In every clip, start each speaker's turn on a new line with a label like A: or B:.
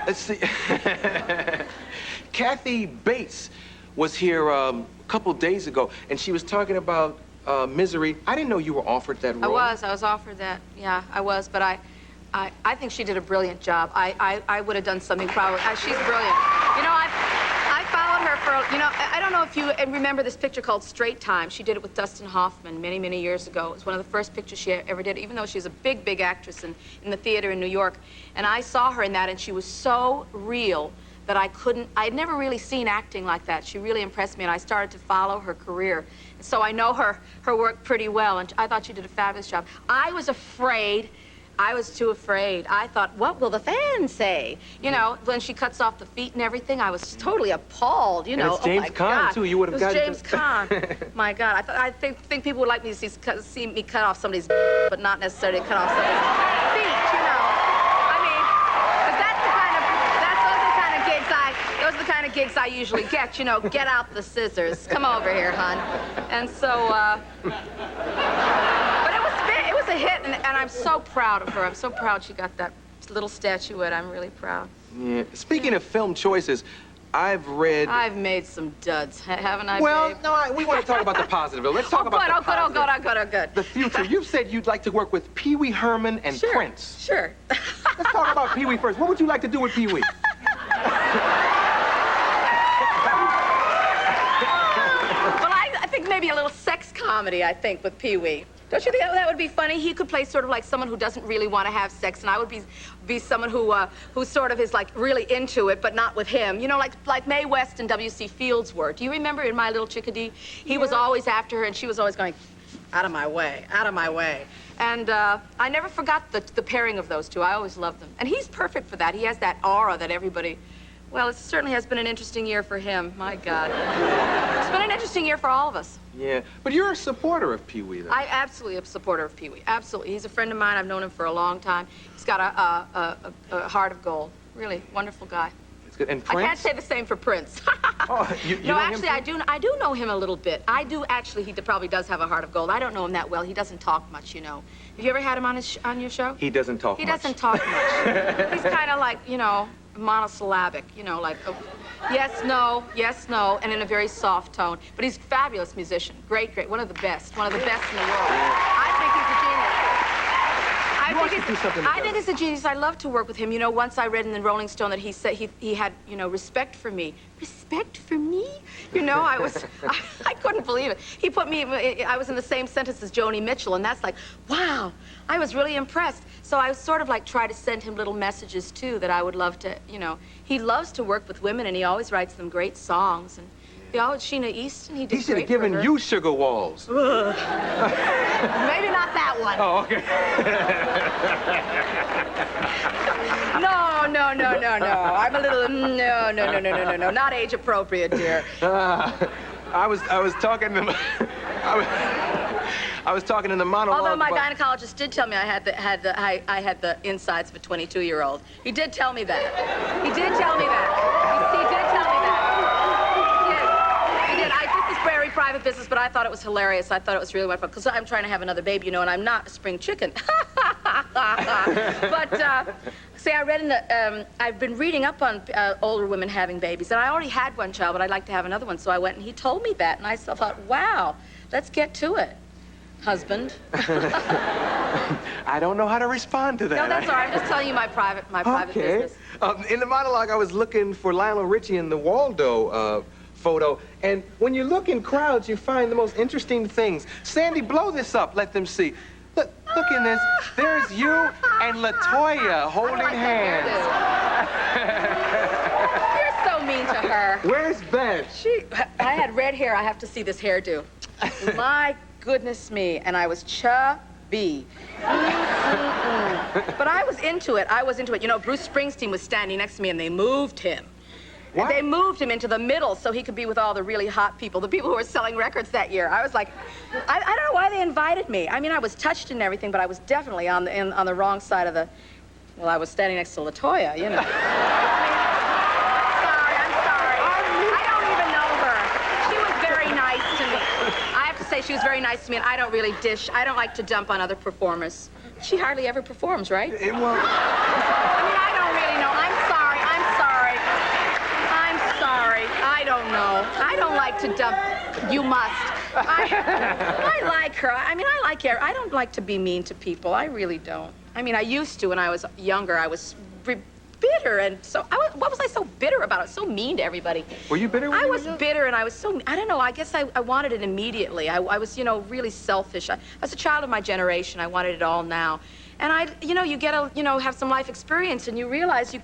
A: Let's see. Kathy Bates was here a couple days ago, and she was talking about Misery. I didn't know you were offered that role.
B: I was offered that. Yeah, I was, but I think she did a brilliant job. I would have done something probably. She's brilliant. You know, I followed her for, you know, I don't know if you remember this picture called Straight Time. She did it with Dustin Hoffman many, many years ago. It was one of the first pictures she ever did, even though she's a big, big actress in the theater in New York. And I saw her in that, and she was so real that I'd never really seen acting like that. She really impressed me, and I started to follow her career. So I know her work pretty well, and I thought she did a fabulous job. I was afraid. I was too afraid. I thought, what will the fans say? You know, when she cuts off the feet and everything, I was totally appalled, you know.
A: And it's James Caan, too. You would have gotten...
B: It was James Caan. My God. I think people would like me to see me cut off somebody's but not necessarily cut off somebody's feet, you know. I mean, 'cause those are the kind of gigs I usually get, you know. Get out the scissors. Come over here, hon. And so, it was a hit, and I'm so proud of her. I'm so proud she got that little statuette. I'm really proud.
A: Yeah. Speaking of film choices, I've
B: made some duds, haven't I,
A: well,
B: babe?
A: no, we want to talk about the positive. Let's talk about the positive.
B: Oh, good.
A: The future. You've said you'd like to work with Pee Wee Herman and Prince.
B: Sure.
A: Let's talk about Pee Wee first. What would you like to do with Pee Wee?
B: Well, I think maybe a little sex comedy, I think, with Pee Wee. Don't you think that would be funny? He could play sort of like someone who doesn't really want to have sex, and I would be someone who sort of is like really into it, but not with him. You know, like Mae West and W.C. Fields were. Do you remember in My Little Chickadee? He was always after her, and she was always going, out of my way, out of my way. And I never forgot the pairing of those two. I always loved them. And he's perfect for that. He has that aura that everybody... Well, it certainly has been an interesting year for him. My God. It's been an interesting year for all of us.
A: Yeah, but you're a supporter of Pee Wee, though.
B: I absolutely am a supporter of Pee Wee. Absolutely. He's a friend of mine. I've known him for a long time. He's got a heart of gold. Really wonderful guy.
A: It's good. And Prince?
B: I can't say the same for Prince.
A: Oh, you
B: no,
A: know
B: actually,
A: him
B: I do know him a little bit. I do actually. He probably does have a heart of gold. I don't know him that well. He doesn't talk much, you know. Have you ever had him on your show?
A: He doesn't talk much.
B: He doesn't talk much. He's kind of like, you know, monosyllabic, you know, like yes, no, and in a very soft tone. But he's a fabulous musician. Great, one of the best in the world. I think he's a genius. I think he's a genius. I love to work with him. You know, once I read in the Rolling Stone that he said he had, you know, respect for me. Respect for me? You know, I couldn't believe it. He put me, I was in the same sentence as Joni Mitchell, and that's like, wow, I was really impressed. So I sort of like try to send him little messages, too, that I would love to, you know. He loves to work with women, and he always writes them great songs. And he always, Sheena Easton, he did
A: He should have given you Sugar Walls.
B: Maybe not that one.
A: Oh, okay.
B: No. I'm a little, no. Not age appropriate, dear.
A: I was talking to I was talking in the monologue.
B: Although my gynecologist did tell me I had the insides of a 22-year-old. He did tell me that. He did tell me that. He did tell me that. He did. This is very private business, but I thought it was hilarious. I thought it was really wonderful because I'm trying to have another baby, you know, and I'm not a spring chicken. But see, I read in the I've been reading up on older women having babies, and I already had one child, but I'd like to have another one. So I went, and he told me that, and I thought, wow, let's get to it. Husband.
A: I don't know how to respond to that.
B: No, that's all right. I'm just telling you my private business.
A: In the monologue, I was looking for Lionel Richie in the Waldo photo, and when you look in crowds, you find the most interesting things. Sandy, blow this up. Let them see. Look in this. There's you and LaToya holding hands.
B: You're so mean to her.
A: Where's Bette?
B: I had red hair. I have to see this hairdo. My goodness me, and I was chubby. But I was into it. You know, Bruce Springsteen was standing next to me, and they moved him.
A: What?
B: They moved him into the middle so he could be with all the really hot people, the people who were selling records that year. I was like, I don't know why they invited me. I mean, I was touched and everything, but I was definitely on the wrong side of the... Well, I was standing next to LaToya, you know. I'm sorry. I don't even know her. She was very nice to me. I have to say she was very nice to me, and I don't really dish. I don't like to dump on other performers. She hardly ever performs, right?
A: Well...
B: I mean, I don't really know. I'm sorry. I'm know. I don't like to dump. You must. I like her. I mean, I like her. I don't like to be mean to people. I really don't. I mean, I used to when I was younger. I was bitter, and so what was I so bitter about? I was so mean to everybody.
A: Were you bitter when you were young?
B: I was bitter, and I was so, I don't know, I guess I wanted it immediately. I was, you know, really selfish. I was a child of my generation. I wanted it all now. And you get a, have some life experience, and you realize you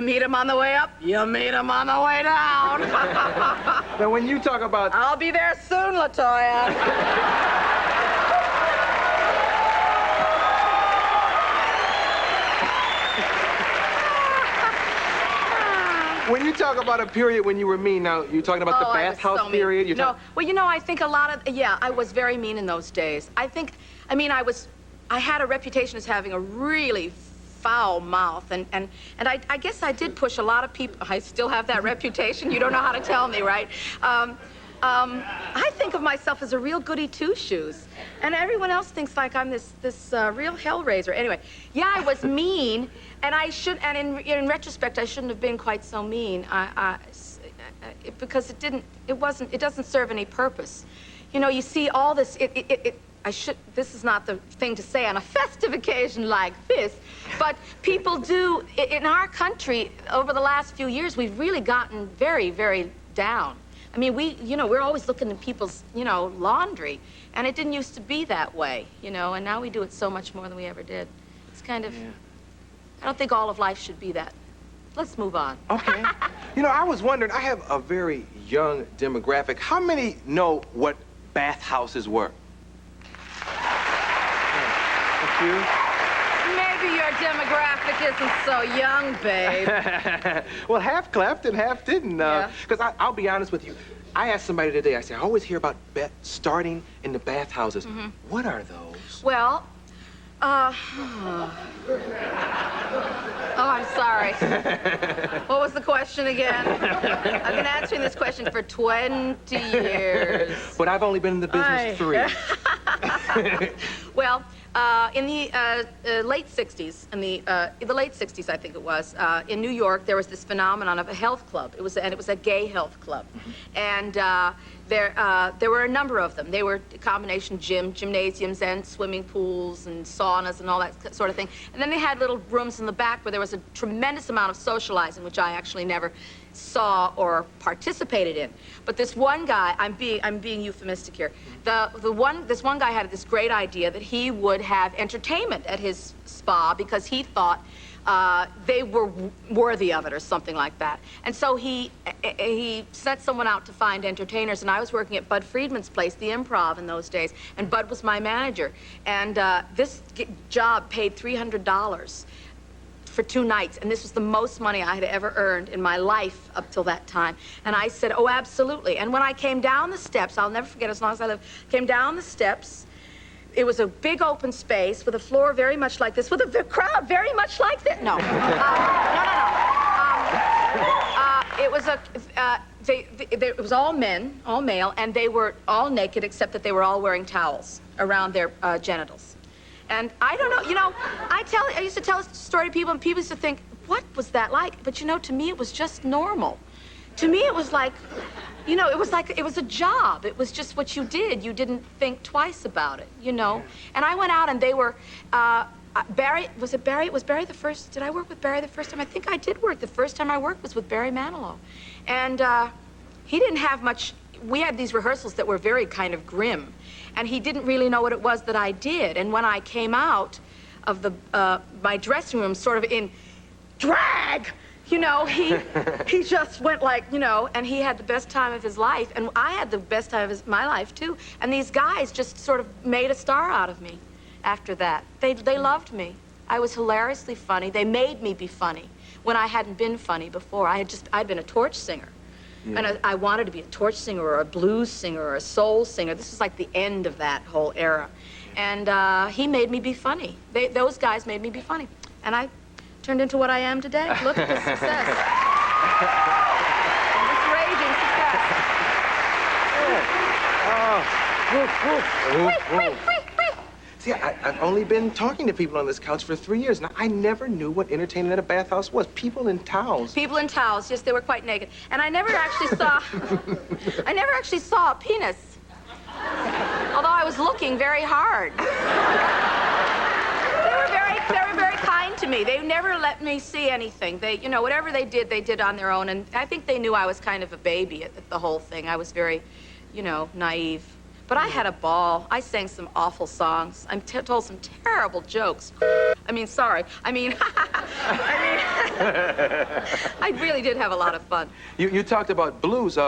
B: meet them on the way up, you meet them on the way down.
A: Now, when you talk about...
B: I'll be there soon, LaToya.
A: When you talk about a period when you were mean, now, you're talking about the bathhouse period?
B: No, well, I think a lot of, I was very mean in those days. I had a reputation as having a really foul mouth, and I guess I did push a lot of people. I still have that reputation. You don't know how to tell me, right? I think of myself as a real goody two-shoes, and everyone else thinks like I'm this real hellraiser. Anyway, yeah, I was mean, and in retrospect, I shouldn't have been quite so mean. Because it doesn't serve any purpose. You see all this. This is not the thing to say on a festive occasion like this, but people do, in our country, over the last few years, we've really gotten very, very down. I mean, we're always looking at people's, laundry, and it didn't used to be that way, and now we do it so much more than we ever did. It's kind of, I don't think all of life should be that. Let's move on.
A: Okay. I was wondering, I have a very young demographic. How many know what bathhouses were? A few?
B: Maybe your demographic isn't so young, babe.
A: Well, half clapped and half didn't. Because I'll be honest with you. I asked somebody today, I said, I always hear about starting in the bathhouses. Mm-hmm. What are those?
B: Well, oh, I'm sorry. What was the question again? I've been answering this question for 20 years.
A: But I've only been in the business 3.
B: Well, in the late 60s, in the late 60s, I think it was, in New York, there was this phenomenon of a health club. It was a gay health club. Mm-hmm. And there were a number of them. They were a combination gymnasiums and swimming pools and saunas and all that sort of thing. And then they had little rooms in the back where there was a tremendous amount of socializing, which I actually never saw or participated in. But this one guy, I'm being euphemistic here. This one guy had this great idea that he would have entertainment at his spa because he thought they were worthy of it or something like that. And so he sent someone out to find entertainers, and I was working at Bud Friedman's place, the Improv, in those days, and Bud was my manager. And this job paid $300 for 2 nights, and this was the most money I had ever earned in my life up till that time. And I said, oh, absolutely. And when I came down the steps, I'll never forget as long as I live, came down the steps, it was a big open space with a floor very much like this, with a crowd very much like this. No. It was all men, all male, and they were all naked except that they were all wearing towels around their genitals. And I don't know, I used to tell a story to people, and people used to think, what was that like? But to me, it was just normal. To me, it was like, it was a job. It was just what you did. You didn't think twice about it, And I went out, and they were, was Barry the first? Did I work with Barry the first time? I think I did work. The first time I worked was with Barry Manilow. And he didn't have much. We had these rehearsals that were very kind of grim, and he didn't really know what it was that I did. And when I came out of my dressing room, sort of in drag, he just went like, and he had the best time of his life, and I had the best time of my life too. And these guys just sort of made a star out of me after that. They loved me. I was hilariously funny. They made me be funny when I hadn't been funny before. I'd been a torch singer. Yeah. And I wanted to be a torch singer or a blues singer or a soul singer. This was like the end of that whole era. And he made me be funny. Those guys made me be funny. And I turned into what I am today. Look at this success. This raging success.
A: Oh. See, I've only been talking to people on this couch for 3 years, and I never knew what entertainment at a bathhouse was. People in towels.
B: People in towels, yes, they were quite naked. And I never actually saw, I never actually saw a penis. Although I was looking very hard. They were very kind to me. They never let me see anything. They, you know, whatever they did on their own. And I think they knew I was kind of a baby at the whole thing. I was very, you know, naive. But I had a ball. I sang some awful songs. I told some terrible jokes. I mean, sorry. I mean, I really did have a lot of fun.
A: You talked about blues.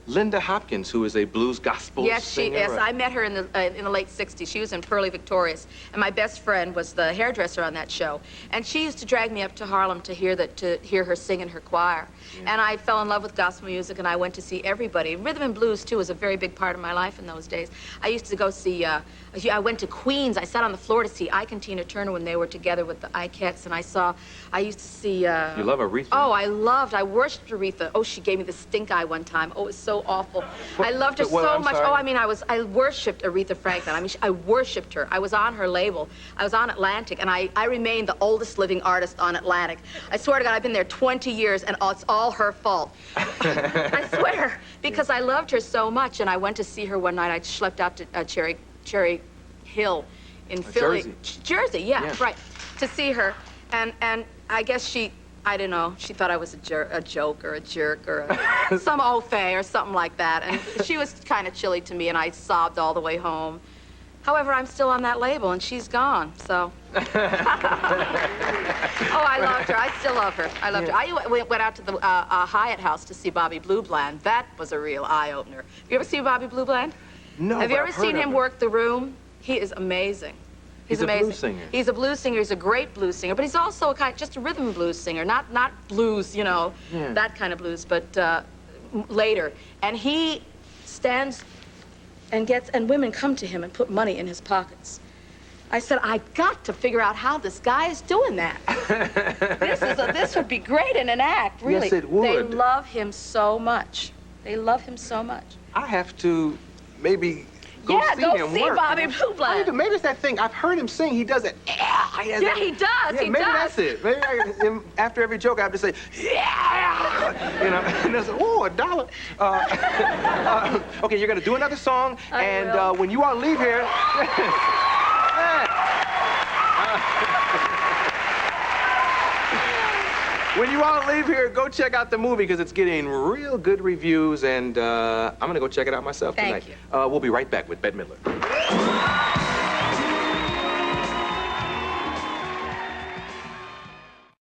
A: Linda Hopkins, who is a blues gospel singer.
B: Yes, I met her in the late 60s. She was in Pearly Victorious. And my best friend was the hairdresser on that show. And she used to drag me up to Harlem to hear her sing in her choir. Yeah. And I fell in love with gospel music, and I went to see everybody. Rhythm and blues, too, was a very big part of my life in those days. I used to go see, I went to Queens. I sat on the floor to see Ike and Tina Turner when they were together with the Ikeettes, and I used to see...
A: You love Aretha?
B: Oh, I worshipped Aretha. Oh, she gave me the stink eye one time. Oh, it was so awful. I loved her so much. Oh, I mean, I worshipped Aretha Franklin. I mean, I worshipped her. I was on her label. I was on Atlantic, and I remained the oldest living artist on Atlantic. I swear to God, I've been there 20 years, and it's all her fault. I swear, because I loved her so much, and I went to see her one night. I schlepped out to Cherry Hill in Philly. Jersey, yeah, right, to see her, and I guess I don't know, she thought I was a joke or a jerk or some au fait or something like that. And she was kind of chilly to me, and I sobbed all the way home. However, I'm still on that label, and she's gone, so. Oh, I loved her. I still love her. I loved her. I went out to the Hyatt House to see Bobby Blue Bland. That was a real eye-opener. Have you ever seen Bobby Blue Bland?
A: No,
B: Have you ever seen him work the room? He is amazing. He's amazing.
A: A blues singer.
B: He's a blues singer. He's a great blues singer, but he's also just a rhythm blues singer, not blues, you know, that kind of blues, but later. And he stands and women come to him and put money in his pockets. I said, I got to figure out how this guy is doing that. This would be great in an act, really.
A: Yes, it would.
B: They love him so much. They love him so much.
A: I have to maybe go see him work.
B: Yeah, go see Bobby Blue Bland.
A: Maybe it's that thing. I've heard him sing. He does it.
B: Yeah, he does.
A: Yeah, maybe that's it. Maybe after every joke, I have to say, yeah, you know, and there's, oh, $1. Okay, you're gonna do another song, and when you all leave here. When you all leave here, go check out the movie because it's getting real good reviews, and I'm gonna go check it out myself tonight.
B: Thank you.
A: We'll be right back with Bette Midler.